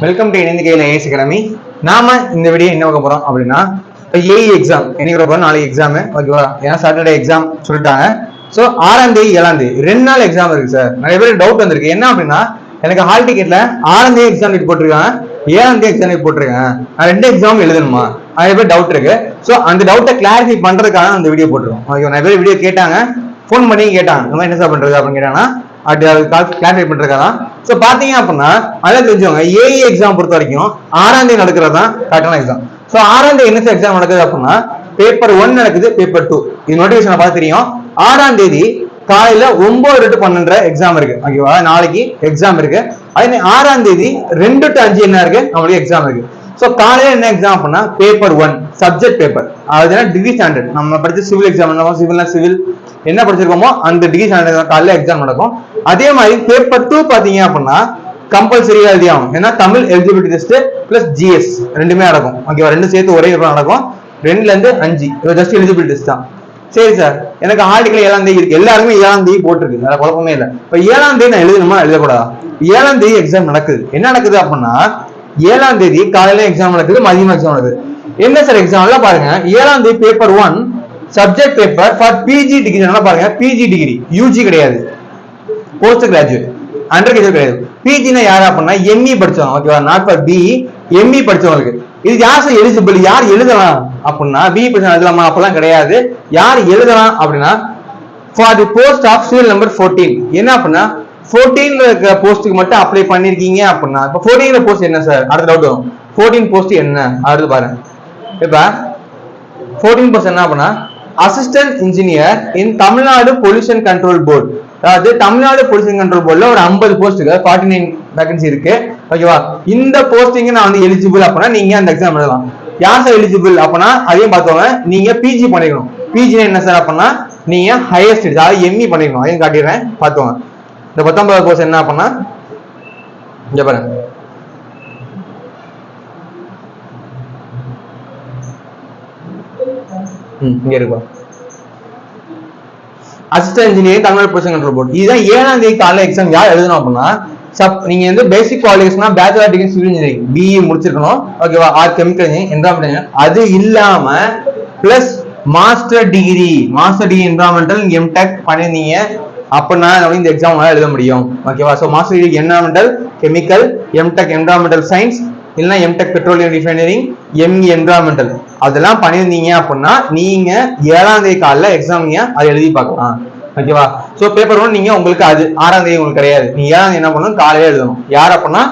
Welcome to இணைந்த கையில் IAS academy. நாம இந்த வீடியோ என்ன பார்க்க போறோம் அப்படின்னா, ஏஇ எக்ஸாம் என்னைக்கு நாளைக்கு எக்ஸாம் ஓகேவா? ஏன்னா சாட்டர்டே எக்ஸாம் சொல்லிட்டாங்க. ஸோ 6ஆம் தேதி 7ஆம் தேதி 2 நாள் எக்ஸாம் இருக்கு சார். நிறைய பேர் டவுட் வந்திருக்கு. என்ன அப்படின்னா, எனக்கு ஹால் டிக்கெட்ல 6ஆம் தேதி எக்ஸாம் டேட் போட்டிருக்காங்க, 7ஆம் தேதி எக்ஸாம் டேட் போட்டிருக்காங்க, நான் 2 எக்ஸாம் எழுதணுமா? நிறைய பேர் டவுட் இருக்கு. ஸோ அந்த டவுட்டை கிளாரிஃபை பண்றதுக்காக அந்த வீடியோ போட்டுருக்கோம். ஓகே, நிறைய பேர் வீடியோ கேட்டாங்க, ஃபோன் பண்ணி கேட்டாங்க, இந்த மாதிரி என்ன சார் பண்றது அப்படின்னு கேட்டாங்கன்னா கிளாரிஃபை பண்றதுக்காக. ஸோ பாத்தீங்க அப்படின்னா அதை தெரிஞ்சவங்க ஏஇ எக்ஸாம் பொறுத்த வரைக்கும் 6ஆம் தேதி நடக்கிறது தான் கரெக்டான எக்ஸாம். ஸோ 6ஆம் தேதி என்ன எக்ஸாம் நடக்குது அப்படின்னா, பேப்பர் 1 நடக்குது, பேப்பர் 2. இது நோட்டிபிகேஷன் பார்த்து தெரியும். 6ஆம் தேதி காலையில 9 to 12 எக்ஸாம் இருக்கு. ஓகேவா? நாளைக்கு எக்ஸாம் இருக்கு. அது 6ஆம் தேதி 2 to 5 என்ன இருக்கு, நம்மளுக்கு எக்ஸாம் இருக்கு. ஸோ காலையில என்ன எக்ஸாம் அப்படின்னா, பேப்பர் 1 சப்ஜெக்ட் பேப்பர், அதுனா டிகிரி ஸ்டாண்டர்ட். நம்ம படிச்ச சிவில் எக்ஸாம் என்ன, சிவில் என்ன படிச்சிருக்கோமோ அந்த டிகிரி ஸ்டாண்டர்ட் காலையில எக்ஸாம் நடக்கும். அதே மாதிரி பேப்பர் 2 பாத்தீங்க அப்படின்னா கம்பல்சரியா எழுதியாகும். ஏன்னா Tamil eligibility test plus GS ரெண்டுமே நடக்கும். ஓகேவா? ரெண்டும் சேர்த்து ஒரே நடக்கும். 2ல இருந்து 5 ஜஸ்ட் எலிஜிபிலிட்டி டெஸ்ட் தான். சரி சார், எனக்கு ஹால் டிக்கெட் 7ஆம் தேதி இருக்கு, எல்லாருமே 7ஆம் தேதி போட்டிருக்கு, வேற குழப்பமே இல்லை. இப்ப 7ஆம் தேதி நான் எழுதணுமா எழுதக்கூடாதா? 7ஆம் தேதி எக்ஸாம் நடக்குது. என்ன நடக்குது அப்படின்னா, 7ஆம் தேதி காலையில எக்ஸாம் நடக்குது, மதியம் எக்ஸாம் நடக்குது. என்ன சார் எக்ஸாம் பாருங்க, 7ஆம் தேதி paper 1 subject paper for PG degree. பாருங்க, பிஜி டிகிரி, யூஜி கிடையாது, போஸ்ட் கிராஜுவேட், அண்டர் கிராஜுவேட் கிடையாது. பிஜினா யாரு அப்படின்னா எம்இ படிச்சவங்க. ஓகேவா? நாட் ஃபார் பிஇ, எம்இ படிச்சவங்களுக்கு. இது யார் சார் எலிஜிபிள், யார் எழுதலாம் அப்படின்னா, பிஇ படிச்சவங்க எழுதலாமா? அப்பெல்லாம் கிடையாது. யார் எழுதலாம் அப்படின்னா, for the post of serial number 14. என்ன அப்படின்னா 14ல இருக்கிற போஸ்ட்டுக்கு மட்டும் அப்ளை பண்ணிருக்கீங்க அப்படின்னா, இப்ப 14ல போஸ்ட் என்ன சார், அடுத்த டவுட் வரும். 14 போஸ்ட் என்ன அடுத்து பாருங்க. இப்ப 14 போஸ்ட் என்ன அப்படின்னா, அசிஸ்டன்ட் இன்ஜினியர் இன் தமிழ்நாடு பொல்யூஷன் கண்ட்ரோல் போர்டு. அதாவது தமிழ்நாடு பொல்யூஷன் கண்ட்ரோல் போர்டுல ஒரு 50 போஸ்ட்டுக்கு 49 வேகன்சி இருக்கு. ஓகேவா? இந்த போஸ்டிங் நான் வந்து எலிஜிபிள் அப்படின்னா நீங்க அந்த எக்ஸாம் எழுதலாம். யார் சார் எலிஜிபிள் அப்படின்னா, அதையும் பார்த்தோங்க, நீங்க பிஜி பண்ணிக்கணும். பிஜி என்ன சார் அப்படின்னா, நீங்க ஹையர் ஸ்டடீஸ், அதாவது எம்இ பண்ணிக்கணும். அதையும் காட்டிடுறேன் பார்த்துவாங்க. இந்த 19வது கோர்ஸ் என்ன அப்படின்னா, இங்க பாருங்க, இங்க இருக்கு, assistant engineering Tamil Nadu pollution control board. இதுதான் 7ஆம் தேதி காலையில எக்ஸாம். யார் எழுதணும் அப்படின்னா, நீங்க வந்து basic qualification bachelor degree civil engineering BE முடிச்சிருக்கணும். ஓகேவா? ஆர் கெமிக்கல் இன்ஜினியரிங், என்விரான்மெண்டல், அது இல்லாம plus master degree environmental MTech பண்ணிருந்தீங்க அப்படின்னா இந்த எக்ஸாம் எழுத முடியும். ஓகேவா? So master degree environmental chemical, MTech environmental science, இல்லைன்னா MTech petroleum refining, ME environmental, அதெல்லாம் பண்ணியிருந்தீங்க அப்படின்னா நீங்க 7ஆம் தேதி காலைல எக்ஸாம் அதை எழுதி பார்க்கலாம். ஓகேவா? சோ பேப்பர் 1 நீங்க உங்களுக்கு அது 6ஆம் தேதி உங்களுக்கு கிடையாது. நீங்க 7ஆம் தேதி என்ன பண்ணணும், காலையில எழுதணும். யார் அப்படின்னா,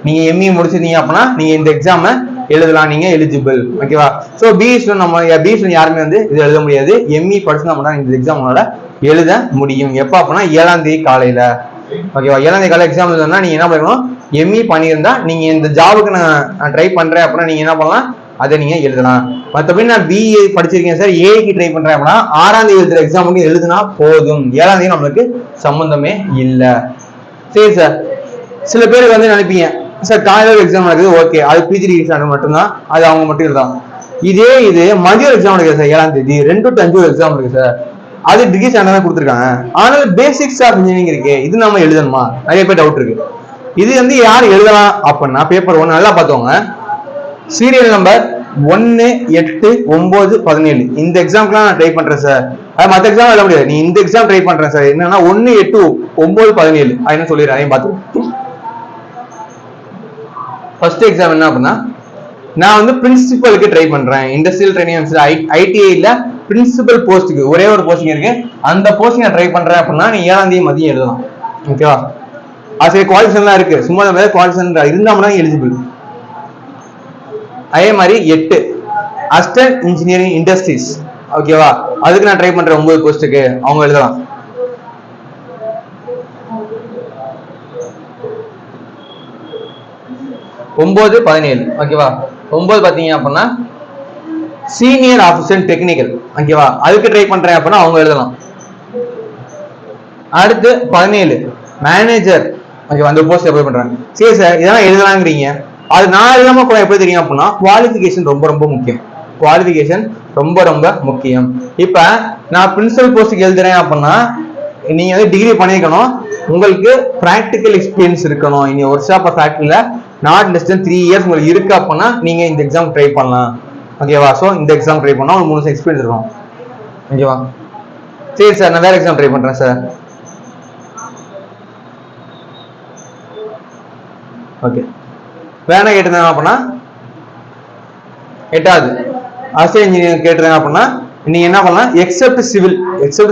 நீங்க எம்இ முடிச்சிருந்தீங்க அப்படின்னா நீங்க இந்த எக்ஸாம் எழுதலாம், நீங்க எலிஜிபிள். ஓகேவா? சோ பிஎஸ்ல நம்ம பிஎஸ்ல யாருமே வந்து இது எழுத முடியாது. எம்இ படிச்சுனா மட்டும் இந்த எக்ஸாம் உங்களால எழுத முடியும். எப்ப அப்படின்னா 7ஆம் தேதி காலையில. ஓகேவா? 7ஆம் தேதி காலையில எக்ஸாம் எழுதணும்னா நீங்க என்ன பண்ணணும், எம்இ பண்ணியிருந்தா நீங்க இந்த ஜாபுக்கு நான் ட்ரை பண்றேன் அப்படின்னா நீங்க என்ன பண்ணலாம், அதை நீங்க எழுதலாம். மற்றபடி நான் பிஏ படிச்சிருக்கேன் சார், ஏக்கு ட்ரை பண்றேன் அப்படின்னா 6ஆம் தேதி எழுதுற எக்ஸாம் மட்டும் எழுதுனா போதும். 7ஆம் தேதி நம்மளுக்கு சம்பந்தமே இல்லை. சரி சார், சில பேருக்கு வந்து நினைப்பீங்க சார் காலையில எக்ஸாம் நடக்குது, ஓகே, அது பிஜி டிகிரி ஸ்டாண்டர்ட் மட்டும்தான், அது அவங்க மட்டும் எழுதலாம். இது மதியம் எக்ஸாம் நடக்குது சார், 7ஆம் தேதி 2 to 5 எக்ஸாம் இருக்கு சார், அது டிகிரி ஸ்டாண்டர்ட் தான் கொடுத்துருக்காங்க. ஆனால் பேசிக்ஸ் ஆஃப் இன்ஜினியரிங் இருக்கு, இது நம்ம எழுதணுமா? நிறைய பேர் டவுட் இருக்கு. இது வந்து யார் எழுதலாம் அப்படின்னா, பேப்பர் 1 நல்லா பார்த்தவங்க, சீரியல் நம்பர் 1, 8, 9, 17 இந்த எக்ஸாம்க்குலாம் நான் ட்ரை பண்றேன் சார். அது மற்ற எக்ஸாம் எழுத முடியாது, நீ இந்த எக்ஸாம் ட்ரை பண்றேன் சார். என்னன்னா 1, 8, 9, 17 அப்படின்னு சொல்லிடுறேன். அதையும் பார்த்து ஃபர்ஸ்ட் எக்ஸாம் என்ன அப்படின்னா, நான் வந்து பிரின்சிபலுக்கு ட்ரை பண்றேன். இண்டஸ்ட்ரியல் ட்ரைனிங் ஐடிஐல பிரின்சிபல் போஸ்ட்டுக்கு ஒரே ஒரு போஸ்டிங் இருக்கு, அந்த போஸ்டிங் நான் ட்ரை பண்றேன் அப்படின்னா நீ 7ஆம் தேதி மதியம் எழுதலாம். ஓகேவா? அது குவாலிஃபிகேஷன்லாம் இருக்கு, சும்மா குவாலிஃபிகேஷன் இருந்தா எலிஜிபிள். அதே மாதிரி 8 அசிஸ்டன்ட் இன்ஜினியரிங் இண்டஸ்ட்ரீஸ். ஓகேவா? அதுக்கு நான் ட்ரை பண்றேன் 9 போஸ்ட்டுக்கு, அவங்க எழுதலாம். ஒன்பது 17. ஓகேவா? 9 பாத்தீங்க அப்படின்னா சீனியர் ஆஃபீஸர் டெக்னிக்கல். ஓகேவா? அதுக்கு ட்ரை பண்றேன் அப்படின்னா அவங்க எழுதலாம். அடுத்து 17 மேனேஜர். ஓகேவா? அந்த போஸ்ட் அப்ளை பண்றாங்க. சரி சார், இதெல்லாம் எழுதலாங்கிறீங்க, அது நான் எழுதாம கூட எப்படி தெரியும் அப்படின்னா, குவாலிஃபிகேஷன் ரொம்ப முக்கியம். குவாலிஃபிகேஷன் ரொம்ப முக்கியம். இப்ப நான் பிரின்சிபல் போஸ்ட்டுக்கு எழுதுறேன் அப்படின்னா நீங்க வந்து டிகிரி பண்ணிக்கணும், உங்களுக்கு பிராக்டிக்கல் எக்ஸ்பீரியன்ஸ் இருக்கணும். இனி ஒர்க் ஷாப் ஃபேக்டரியில நாட் லெஸ் தென் 3 இயர்ஸ் உங்களுக்கு இருக்கு அப்படின்னா நீங்க இந்த எக்ஸாம் ட்ரை பண்ணலாம். ஓகேவா? ஸோ இந்த எக்ஸாம் ட்ரை பண்ணா உங்களுக்கு 3 வருஷம் எக்ஸ்பீரியன்ஸ் இருக்கும். ஓகேவா? சரி சார், நான் வேற எக்ஸாம் ட்ரை பண்றேன் சார். ஓகே, வேணா கேட்டிருந்தாங்க அப்படின்னா 8வது அசிஸ்டன்ட் இன்ஜினியர் கேட்டிருந்தாங்க அப்படின்னா நீங்க என்ன பண்ணலாம், எக்ஸப்ட்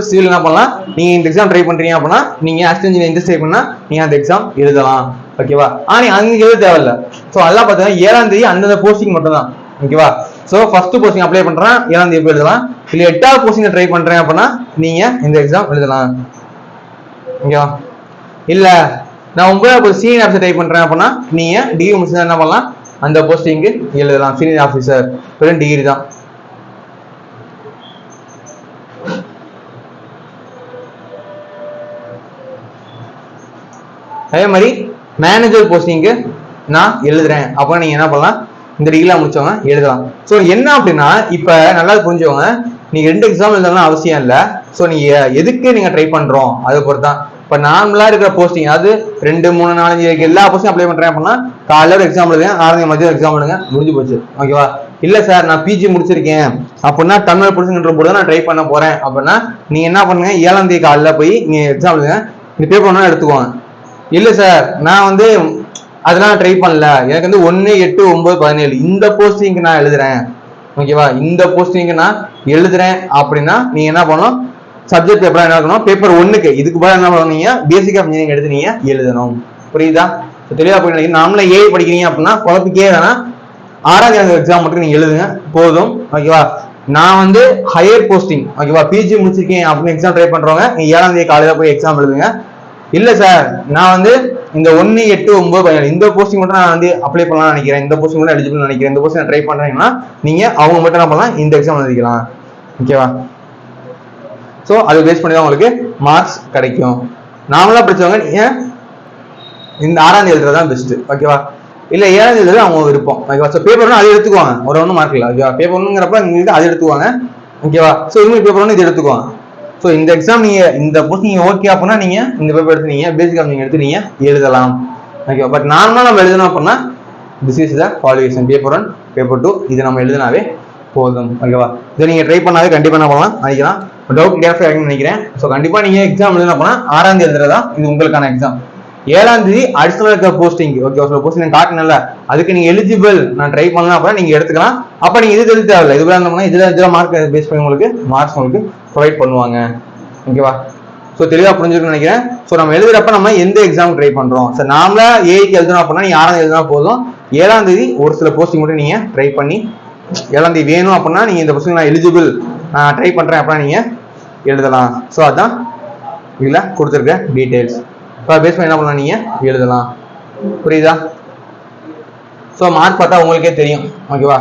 சிவில் என்ன பண்ணலாம், நீங்க இந்த எக்ஸாம் ட்ரை பண்றீங்க அப்படின்னா நீங்க அசிஸ்டன்ட் இன்ஜினியர் இன்ட்ரெஸ்ட் ட்ரை பண்ணா நீங்க அந்த எக்ஸாம் எழுதலாம். ஓகேவா? ஆனா அங்க எழுத தேவையில்ல. ஸோ அதெல்லாம் பார்த்தீங்கன்னா 7ஆம் தேதி அந்தந்த போஸ்டிங் மட்டும் தான். ஓகேவா? ஸோ ஃபர்ஸ்ட் போஸ்டிங் அப்ளை பண்றேன் 7ஆம் தேதி எழுதலாம். இல்ல 8வது போஸ்டிங் ட்ரை பண்றேன் அப்படின்னா நீங்க இந்த எக்ஸாம் எழுதலாம். ஓகேவா? இல்ல நான் 9வது சீனியர் ஆஃபீஸர் ட்ரை பண்றேன் அப்படின்னா நீங்க டிகிரி முடிச்சா என்ன பண்ணலாம், அந்த போஸ்டிங்கு எழுதலாம். சீனியர் ஆஃபீஸர் வெறும் டிகிரி தான். அதே மாதிரி மேனேஜர் போஸ்டிங்கு நான் எழுதுறேன் அப்போ நீங்க என்ன பண்ணலாம், இந்த டிகிரிலாம் முடிச்சவங்க எழுதலாம். ஸோ என்ன அப்படின்னா இப்போ நல்லா புரிஞ்சவங்க, நீங்க 2 எக்ஸாம் எழுதலாம் அவசியம் இல்லை. ஸோ நீங்க எதுக்கு நீங்க ட்ரை பண்றோம் அதை பொறுத்து தான். இப்போ நார்மலா இருக்கிற போஸ்டிங், அதாவது 2, 3, 4, 5 எல்லா போஸ்டிங் அப்ளை பண்றேன் அப்படின்னா காலையில ஒரு எக்ஸாம் எழுதுங்க, 6 மதியம் எக்ஸாம் எழுதுங்க, முடிஞ்சு போச்சு. ஓகேவா? இல்ல சார் நான் பிஜி முடிச்சிருக்கேன் அப்படின்னா தமிழ் பிடிச்சுன்ற போது நான் ட்ரை பண்ண போறேன் அப்படின்னா நீங்க என்ன பண்ணுங்க, 7ஆம் தேதி காலையில போய் நீங்க எக்ஸாம் எழுதுங்க, இந்த பேப்பர் ஒன்றா எடுத்துக்குவாங்க. இல்ல சார் நான் வந்து அதெல்லாம் ட்ரை பண்ணல, எனக்கு வந்து 1, 8, 9, 17 இந்த போஸ்டிங்க்கு நான் எழுதுறேன். ஓகேவா? இந்த போஸ்டிங்க்கு நான் எழுதுறேன் அப்படின்னா நீங்க என்ன பண்ணணும், சப்ஜெக்ட் பேப்பர் என்ன இருக்கணும், பேப்பர் 1க்கு இதுக்கு பதிலாக என்ன பண்ணுவீங்க, பேசிக் ஆஃப் இன்ஜினியரிங் எடுத்து நீங்க எழுதணும். புரியுதா? தெளிவா போய் நாமளே ஏஐ படிக்கிறீங்க அப்படின்னா குழப்பிக்கே வேணாம், 6ஆவது எக்ஸாம் மட்டும் நீங்க எழுதுங்க போதும். ஓகேவா? நான் வந்து ஹையர் போஸ்டிங், ஓகேவா, பிஜி முடிச்சிருக்கேன் அப்படின்னு எக்ஸாம் ட்ரை பண்றவங்க நீங்க 7ஆம் தேதி காலையில போய் எக்ஸாம் எழுதுங்க. இல்ல சார் நான் வந்து இந்த 1, 8, 9, 17 இந்த போஸ்டிங் மட்டும் நான் வந்து அப்ளை பண்ணலாம்னு நினைக்கிறேன், இந்த போஸ்டிங் மட்டும் எலிஜிபிள் நினைக்கிறேன், இந்த போஸ்டிங் ட்ரை பண்றீங்கன்னா நீங்க அவங்க மட்டும் என்ன பண்ணலாம், இந்த எக்ஸாம் எழுதிக்கலாம். ஓகேவா? ஸோ அது பேஸ் பண்ணி தான் உங்களுக்கு மார்க்ஸ் கிடைக்கும். நார்மலா படிச்சவங்க நீங்க இந்த 6ஆம் தேதி எழுதுறதான் பெஸ்ட். ஓகேவா? இல்ல 7ஆம் தேதி எழுதுறது அவங்க விருப்பம். ஓகேவா? ஸோ பேப்பர் 1 அது எடுத்துக்குவாங்க, ஒரு ஒன்றும் மார்க் இல்லை. ஓகேவா? பேப்பர் 1ங்கிறப்ப நீங்க அது எடுத்துக்குவாங்க. ஓகேவா? ஸோ இனிமேல் பேப்பர் 1 இது எடுத்துக்குவாங்க. ஸோ இந்த எக்ஸாம் நீங்க இந்த போஸ்ட் நீங்க ஓகே அப்படின்னா நீங்க இந்த பேப்பர் எடுத்து நீங்க பேசிக் நீங்க எடுத்து நீங்க எழுதலாம். ஓகேவா? பட் நார்மலா நம்ம எழுதணும் அப்படின்னா this is the qualification, paper 1, paper 2 இது நம்ம எழுதினாவே போதும். ஓகேவா? இதை நீங்க ட்ரை பண்ணாவே கண்டிப்பா என்ன பண்ணலாம் நினைக்கலாம். டவுட் கிளியர் ஆகும்னு நினைக்கிறேன். ஸோ கண்டிப்பா நீங்க எக்ஸாம் எழுதணும் அப்படின்னா 6ஆம் தேதி எழுதுறதா இது உங்களுக்கான எக்ஸாம். 7ஆம் தேதி அடிஷனல் இருக்கிற போஸ்டிங், ஓகே, சில போஸ்டிங் காட்டணும்ல, அதுக்கு நீங்க எலிஜிபிள் நான் ட்ரை பண்ணலாம் அப்படின்னா நீங்க எடுத்துக்கலாம். அப்ப நீங்க இது எழுத தேவையில்லை, இதுல இருந்தோம்னா இதுல மார்க் பேஸ் பண்ணி உங்களுக்கு மார்க்ஸ் உங்களுக்கு ப்ரொவைட் பண்ணுவாங்க. ஓகேவா? ஸோ தெளிவா புரிஞ்சுக்கணும்னு நினைக்கிறேன். ஸோ நம்ம எழுதுறப்ப நம்ம எந்த எக்ஸாம் ட்ரை பண்றோம், சார் நாமளா ஏஐக்கு எழுதணும் அப்படின்னா நீங்க 6ஆம் தேதி எழுதினா போதும். 7ஆம் தேதி ஒரு சில போஸ்டிங் மட்டும் நீங்க ட்ரை பண்ணி 7ஆம் தேதி வேணும் அப்படின்னா நீங்க இந்த போஸ்டிங் நான் எலிஜிபிள் ட்ரை பண்றேன் அப்படின்னா நீங்க எழுதலாம். ஸோ அதான் இதுல கொடுத்துருக்க டீடைல்ஸ். பேஸ் பண்ணி என்ன பண்ணலாம், நீங்க எழுதலாம். புரியுதா? ஸோ மார்க் பார்த்தா உங்களுக்கே தெரியும். ஓகேவா?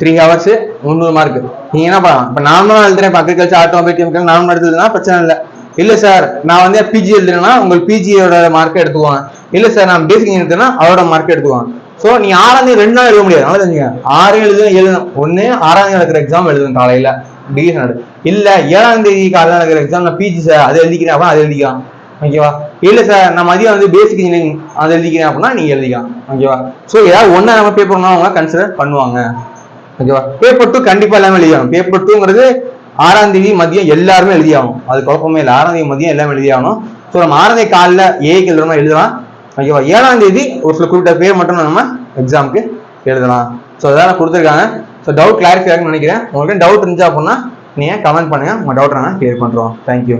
3 ஹவர்ஸ் 300 மார்க். நீங்க என்ன பண்ணலாம், இப்போ நார்மலா எழுதுறேன், அக்ரிகல்ச்சர், ஆட்டோமொபைல், கெமிக்கல் நார்மலா எடுத்ததுன்னா பிரச்சனை இல்லை. இல்ல சார் நான் வந்து பிஜி எழுதுறேன்னா உங்களுக்கு பிஜியோட மார்க் எடுத்துக்குவாங்க. இல்ல சார் நான் பேசிக் எடுத்தேன்னா அவரோட மார்க் எடுத்துக்குவாங்க. ஸோ நீங்க 6ஆம் தேதி 2 நாள் எழுத முடியாது. நல்லா தெரிஞ்சுங்க, 6 எழுதணும். ஒன்னு 6ஆம் தேதி நடக்கிற எக்ஸாம் எழுதணும் காலையில டிகிரி நடு. இல்ல 7ஆம் தேதி காலையில நடக்கிற எக்ஸாம் நான் பிஜி சார் அதை எழுதிக்கிறேன் அப்படின்னா அதை எழுதிக்கலாம். ஓகேவா? இல்ல சார் நான் மதியம் வந்து பேசிக் இன்ஜினியரிங் அதை எழுதிக்கிறேன் அப்படின்னா நீங்க எழுதிக்கலாம். ஓகேவா? ஸோ ஏதாவது ஒன்னா நம்ம பேப்பர் ஒன்னா அவங்க கன்சிடர் பண்ணுவாங்க. ஓகேவா? பேப்பர் 2 கண்டிப்பா எல்லாமே எழுதியாகணும். பேப்பர் 2ங்கிறது 6ஆம் தேதி மதியம் எல்லாருமே எழுதியாகணும். அது குழப்பமே இல்லை, 6ஆம் தேதி மதியம் எல்லாமே எழுதியாகணும். ஸோ நம்ம 6ஆம் தேதி காலைல ஏஐக்கு எழுதுறோமா எழுதலாம். ஓகேவா? 7ஆம் தேதி ஒரு சில குறிப்பிட்ட பேர் மட்டும் நம்ம எக்ஸாமுக்கு எழுதலாம். ஸோ அதெல்லாம் கொடுத்துருக்காங்க. ஸோ டவுட் கிளாரிஃபை ஆகும்னு நினைக்கிறேன். உங்களுக்கு டவுட் இருந்துச்சா அப்படின்னா நீங்க கமெண்ட் பண்ணுங்க, உங்க டவுட் நாங்கள் கிளியர் பண்றோம். தேங்க்யூ.